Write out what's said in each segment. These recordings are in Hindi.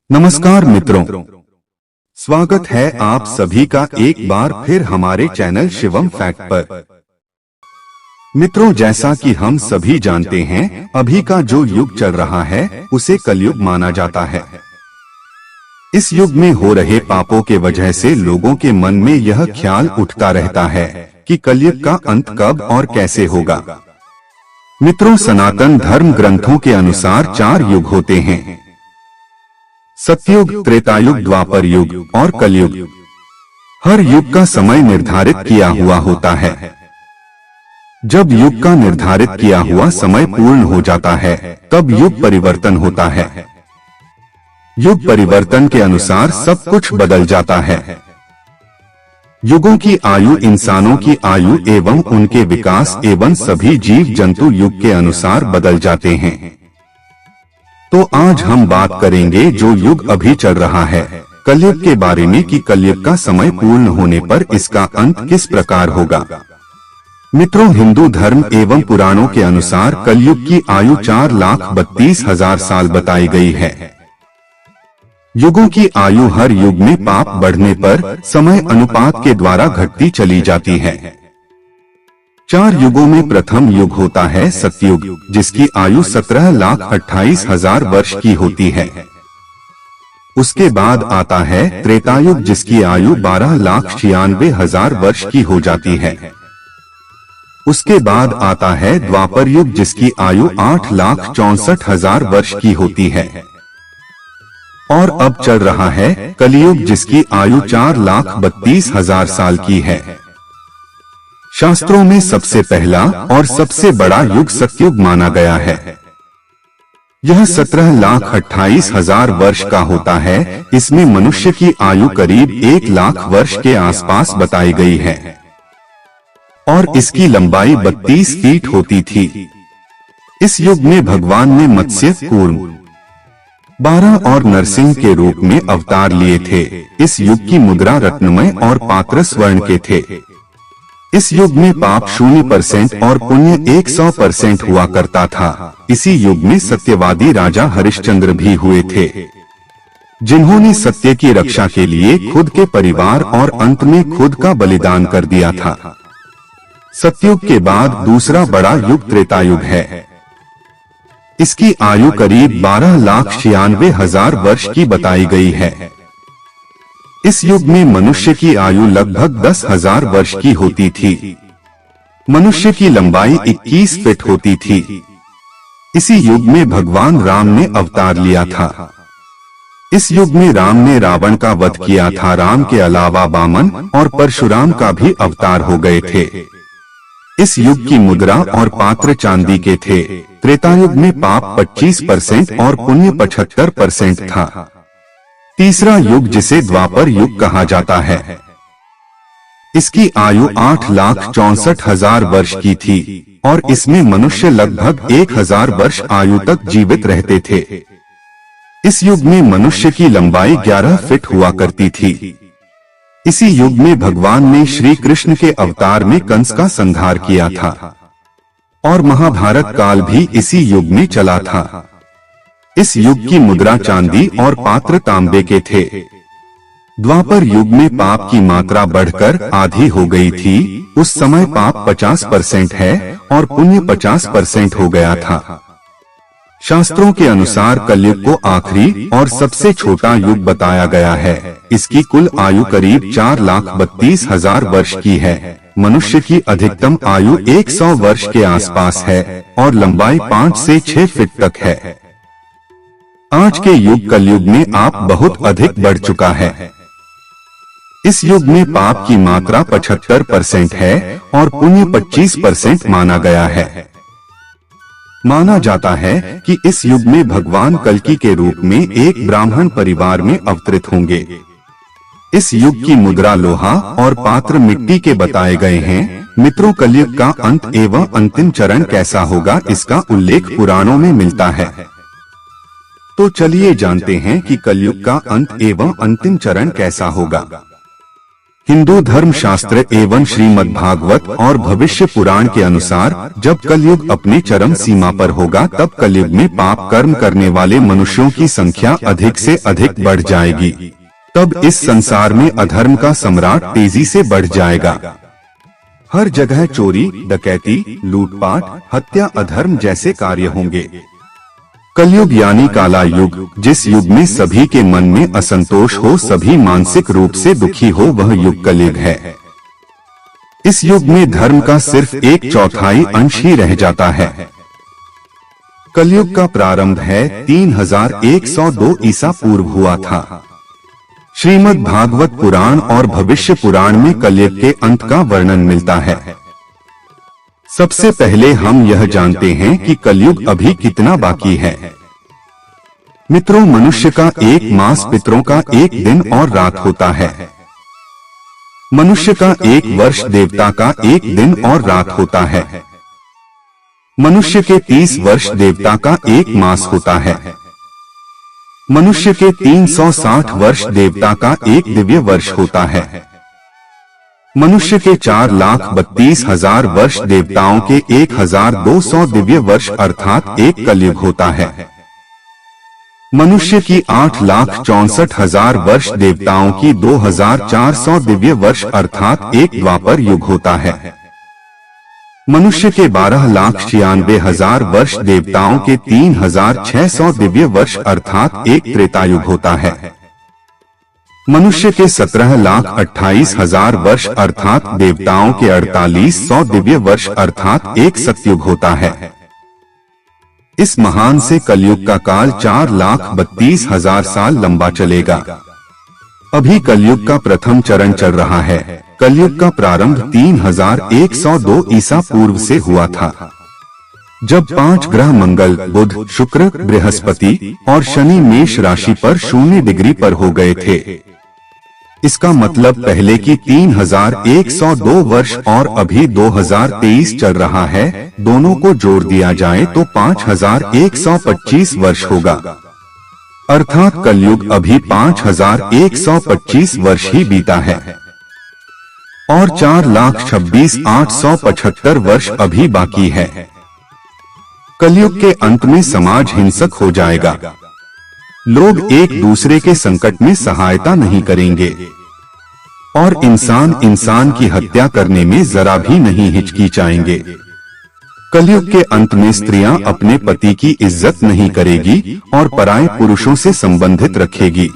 नमस्कार मित्रों, स्वागत है आप सभी का एक बार फिर हमारे चैनल शिवम फैक्ट पर। मित्रों, जैसा कि हम सभी जानते हैं, अभी का जो युग चल रहा है उसे कलयुग माना जाता है। इस युग में हो रहे पापों के वजह से लोगों के मन में यह ख्याल उठता रहता है कि कलयुग का अंत कब और कैसे होगा। मित्रों, सनातन धर्म ग्रंथों के अनुसार 4 युग होते हैं: सतयुग, त्रेतायुग, द्वापर युग और कलयुग। हर युग का समय निर्धारित किया हुआ होता है। जब युग का निर्धारित किया हुआ समय पूर्ण हो जाता है तब युग परिवर्तन होता है। युग परिवर्तन के अनुसार सब कुछ बदल जाता है। युगों की आयु इंसानों की आयु एवं उनके विकास एवं सभी जीव जंतु युग के अनुसार बदल जाते हैं। तो आज हम बात करेंगे जो युग अभी चल रहा है, कलयुग के बारे में कि कलयुग का समय पूर्ण होने पर इसका अंत किस प्रकार होगा। मित्रों, हिंदू धर्म एवं पुराणों के अनुसार कलयुग की आयु 4,32,000 साल बताई गई है। युगों की आयु हर युग में पाप बढ़ने पर समय अनुपात के द्वारा घटती चली जाती है। 4 युगों में प्रथम युग होता है सतयुग, जिसकी आयु 17,28,000 वर्ष की होती है। उसके बाद आता है त्रेतायुग, जिसकी आयु 12,96,000 वर्ष की हो जाती है। उसके बाद आता है द्वापर युग, जिसकी आयु 8,64,000 वर्ष की होती है। और अब चल रहा है कलियुग, जिसकी आयु 4,32,000 साल की है। शास्त्रों में सबसे पहला और सबसे बड़ा युग सतयुग माना गया है। यह 17,28,000 वर्ष का होता है। इसमें मनुष्य की आयु करीब 1,00,000 वर्ष के आसपास बताई गई है और इसकी लंबाई 32 फीट होती थी। इस युग में भगवान ने मत्स्य, कूर्म, 12 और नरसिंह के रूप में अवतार लिए थे। इस युग की मुद्रा रत्नमय और पात्र स्वर्ण के थे। इस युग में पाप 0% और पुण्य 100% हुआ करता था। इसी युग में सत्यवादी राजा हरिश्चंद्र भी हुए थे, जिन्होंने सत्य की रक्षा के लिए खुद के परिवार और अंत में खुद का बलिदान कर दिया था। सतयुग के बाद दूसरा बड़ा युग त्रेतायुग है। इसकी आयु करीब 12,96,000 वर्ष की बताई गई है। इस युग में मनुष्य की आयु लगभग 10,000 वर्ष की होती थी। मनुष्य की लंबाई 21 फीट होती थी। इसी युग में भगवान राम ने अवतार लिया था। इस युग में राम ने रावण का वध किया था। राम के अलावा वामन और परशुराम का भी अवतार हो गए थे। इस युग की मुद्रा और पात्र चांदी के थे। त्रेतायुग में पाप 25% और पुण्य 75% था। तीसरा युग, जिसे द्वापर युग कहा जाता है, इसकी आयु 8,64,000 वर्ष की थी और इसमें मनुष्य लगभग 1,000 वर्ष आयु तक जीवित रहते थे। इस युग में मनुष्य की लंबाई 11 फीट हुआ करती थी। इसी युग में भगवान ने श्री कृष्ण के अवतार में कंस का संहार किया था और महाभारत काल भी इसी युग में चला था। इस युग की मुद्रा चांदी और पात्र तांबे के थे। द्वापर युग में पाप की मात्रा बढ़कर आधी हो गई थी। उस समय पाप 50% है और पुण्य 50% हो गया था। शास्त्रों के अनुसार कलयुग को आखिरी और सबसे छोटा युग बताया गया है। इसकी कुल आयु करीब 4,32,000 वर्ष की है। मनुष्य की अधिकतम आयु 100 वर्ष के आसपास है और लंबाई 5 से 6 फीट तक है। आज के युग कलयुग में पाप बहुत अधिक बढ़ चुका है। इस युग में पाप की मात्रा 75% है और पुण्य 25% माना गया है। माना जाता है कि इस युग में भगवान कल्कि के रूप में एक ब्राह्मण परिवार में अवतरित होंगे। इस युग की मुद्रा लोहा और पात्र मिट्टी के बताए गए हैं। मित्रों, कलयुग का अंत एवं अंतिम चरण कैसा होगा, इसका उल्लेख पुराणों में मिलता है। तो चलिए जानते हैं कि कलयुग का अंत एवं अंतिम चरण कैसा होगा। हिंदू धर्म शास्त्र एवं श्रीमद् भागवत और भविष्य पुराण के अनुसार जब कलयुग अपने चरम सीमा पर होगा तब कलयुग में पाप कर्म करने वाले मनुष्यों की संख्या अधिक से अधिक बढ़ जाएगी। तब इस संसार में अधर्म का सम्राट तेजी से बढ़ जाएगा। हर जगह चोरी, डकैती, लूटपाट, हत्या, अधर्म जैसे कार्य होंगे। कलयुग यानी काला युग, जिस युग में सभी के मन में असंतोष हो, सभी मानसिक रूप से दुखी हो, वह युग कलयुग है। इस युग में धर्म का सिर्फ 1/4 अंश ही रह जाता है। कलयुग का प्रारंभ है 3102 ईसा पूर्व हुआ था। श्रीमद् भागवत पुराण और भविष्य पुराण में कलयुग के अंत का वर्णन मिलता है। सबसे पहले हम यह जानते हैं कि कलयुग अभी कितना बाकी है। मित्रों, मनुष्य का एक मास पितरों का एक दिन और रात होता है। मनुष्य का एक वर्ष देवता का एक दिन और रात होता है। मनुष्य के 30 वर्ष देवता का एक मास होता है। मनुष्य के 360 वर्ष देवता का एक दिव्य वर्ष होता है। मनुष्य के 4,32,000 वर्ष देवताओं के 1,200 दिव्य वर्ष अर्थात एक कलयुग होता है। मनुष्य की 8,64,000 वर्ष देवताओं की 2,400 दिव्य वर्ष अर्थात एक द्वापर युग होता है। मनुष्य के 12,96,000 वर्ष देवताओं के 3,600 दिव्य वर्ष अर्थात एक त्रेतायुग होता है। मनुष्य के 17,28,000 वर्ष अर्थात देवताओं के 4,800 दिव्य वर्ष अर्थात एक सतयुग होता है। इस महान से कलयुग का काल 4,32,000 साल लंबा चलेगा। अभी कलयुग का प्रथम चरण चल रहा है। कलयुग का प्रारंभ 3102 ईसा पूर्व से हुआ था, जब 5 ग्रह मंगल, बुध, शुक्र, बृहस्पति और शनि मेष राशि पर 0 डिग्री पर हो गए थे। इसका मतलब पहले की 3102 वर्ष और अभी 2023 चल रहा है, दोनों को जोड़ दिया जाए तो 5125 वर्ष होगा। अर्थात कलयुग अभी 5125 वर्ष ही बीता है और 4,26,875 वर्ष अभी बाकी है। कलयुग के अंत में समाज हिंसक हो जाएगा। लोग एक दूसरे के संकट में सहायता नहीं करेंगे और इंसान की हत्या करने में जरा भी नहीं हिचकिचाएंगे। कलयुग के अंत में स्त्रियां अपने पति की इज्जत नहीं करेगी और पराये पुरुषों से संबंधित रखेगी।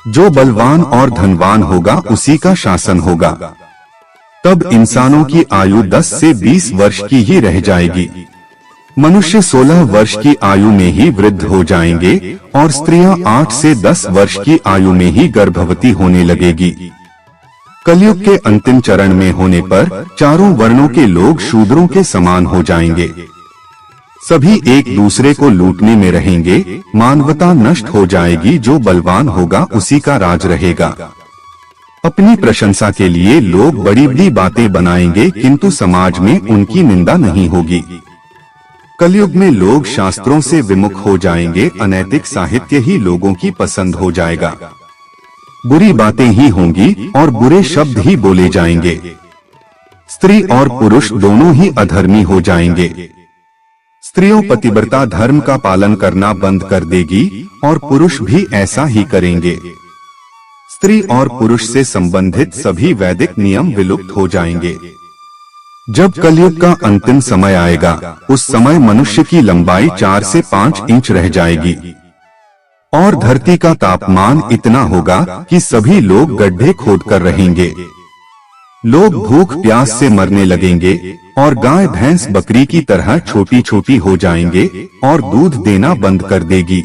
जो बलवान और धनवान होगा उसी का शासन होगा। तब इंसानों की आयु 10 से 20 वर्ष की ही रह जाएगी। मनुष्य 16 वर्ष की आयु में ही वृद्ध हो जाएंगे और स्त्रियां 8 से 10 वर्ष की आयु में ही गर्भवती होने लगेगी। कलयुग के अंतिम चरण में होने पर चारों वर्णों के लोग शूद्रों के समान हो जाएंगे। सभी एक दूसरे को लूटने में रहेंगे। मानवता नष्ट हो जाएगी। जो बलवान होगा उसी का राज रहेगा। अपनी प्रशंसा के लिए लोग बड़ी बड़ी बातें बनाएंगे, किंतु समाज में उनकी निंदा नहीं होगी। कलयुग में लोग शास्त्रों से विमुख हो जाएंगे। अनैतिक साहित्य ही लोगों की पसंद हो जाएगा। बुरी बातें ही होंगी और बुरे शब्द ही बोले जाएंगे। स्त्री और पुरुष दोनों ही अधर्मी हो जाएंगे। स्त्रियों पतिव्रता धर्म का पालन करना बंद कर देगी और पुरुष भी ऐसा ही करेंगे। स्त्री और पुरुष से संबंधित सभी वैदिक नियम विलुप्त हो जाएंगे। जब कलयुग का अंतिम समय आएगा, उस समय मनुष्य की लंबाई 4 से 5 इंच रह जाएगी और धरती का तापमान इतना होगा कि सभी लोग गड्ढे खोदकर रहेंगे। लोग भूख प्यास से मरने लगेंगे और गाय भैंस बकरी की तरह छोटी छोटी हो जाएंगे और दूध देना बंद कर देगी।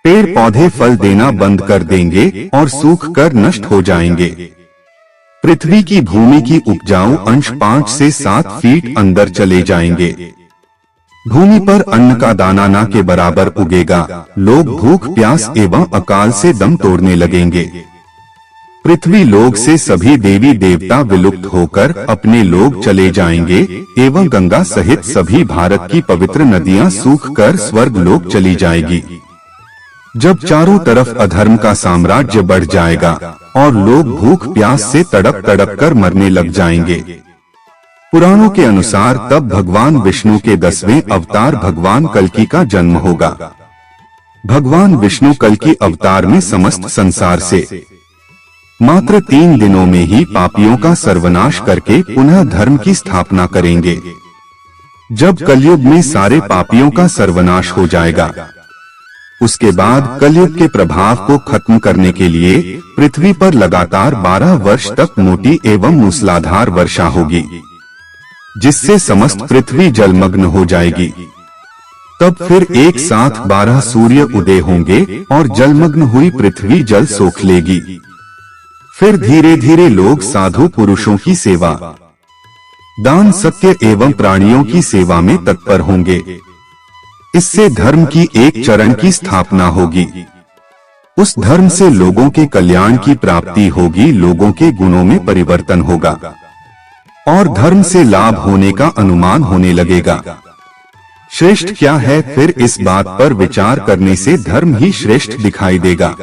पेड़ पौधे फल देना बंद कर देंगे और सूख कर नष्ट हो जाएंगे। पृथ्वी की भूमि की उपजाऊ अंश 5 से 7 फीट अंदर चले जाएंगे। भूमि पर अन्न का दाना ना के बराबर उगेगा। लोग भूख प्यास एवं अकाल से दम तोड़ने लगेंगे। पृथ्वी लोक से सभी देवी देवता विलुप्त होकर अपने लोग चले जाएंगे एवं गंगा सहित सभी भारत की पवित्र नदियां सूख कर स्वर्ग लोक चली जाएगी। जब चारों तरफ अधर्म का साम्राज्य बढ़ जाएगा और लोग भूख प्यास से तड़प तड़प कर मरने लग जाएंगे। पुराणों के अनुसार तब भगवान विष्णु के 10वें अवतार भगवान कल्कि का जन्म होगा। भगवान विष्णु कल्कि अवतार में समस्त संसार से मात्र 3 दिनों में ही पापियों का सर्वनाश करके पुनः धर्म की स्थापना करेंगे। जब कलयुग में सारे पापियों का सर्वनाश हो जाएगा, उसके बाद कलयुग के प्रभाव को खत्म करने के लिए पृथ्वी पर लगातार 12 वर्ष तक मोटी एवं मूसलाधार वर्षा होगी, जिससे समस्त पृथ्वी जलमग्न हो जाएगी। तब फिर एक साथ 12 सूर्य उदय होंगे और जलमग्न हुई पृथ्वी जल सोख लेगी। फिर धीरे धीरे लोग साधु पुरुषों की सेवा, दान, सत्य एवं प्राणियों की सेवा में तत्पर होंगे। इससे धर्म की एक चरण की स्थापना होगी। उस धर्म से लोगों के कल्याण की प्राप्ति होगी, लोगों के गुणों में परिवर्तन होगा और धर्म से लाभ होने का अनुमान होने लगेगा। श्रेष्ठ क्या है, फिर इस बात पर विचार करने से धर्म ही श्रेष्ठ दिखाई देगा।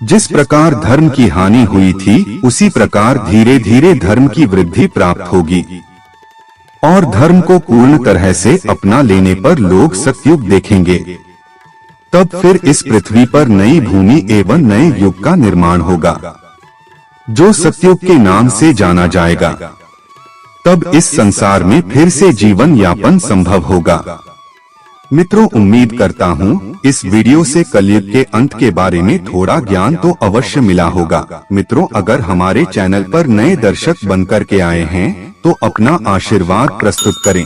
जिस प्रकार धर्म की हानि हुई थी, उसी प्रकार धीरे धीरे धर्म की वृद्धि प्राप्त होगी और धर्म को पूर्ण तरह से अपना लेने पर लोग सतयुग देखेंगे। तब फिर इस पृथ्वी पर नई भूमि एवं नए युग का निर्माण होगा, जो सतयुग के नाम से जाना जाएगा। तब इस संसार में फिर से जीवन यापन संभव होगा। मित्रों, उम्मीद करता हूँ इस वीडियो से कलयुग के अंत के बारे में थोड़ा ज्ञान तो अवश्य मिला होगा। मित्रों, अगर हमारे चैनल पर नए दर्शक बनकर के आए हैं तो अपना आशीर्वाद प्रस्तुत करें।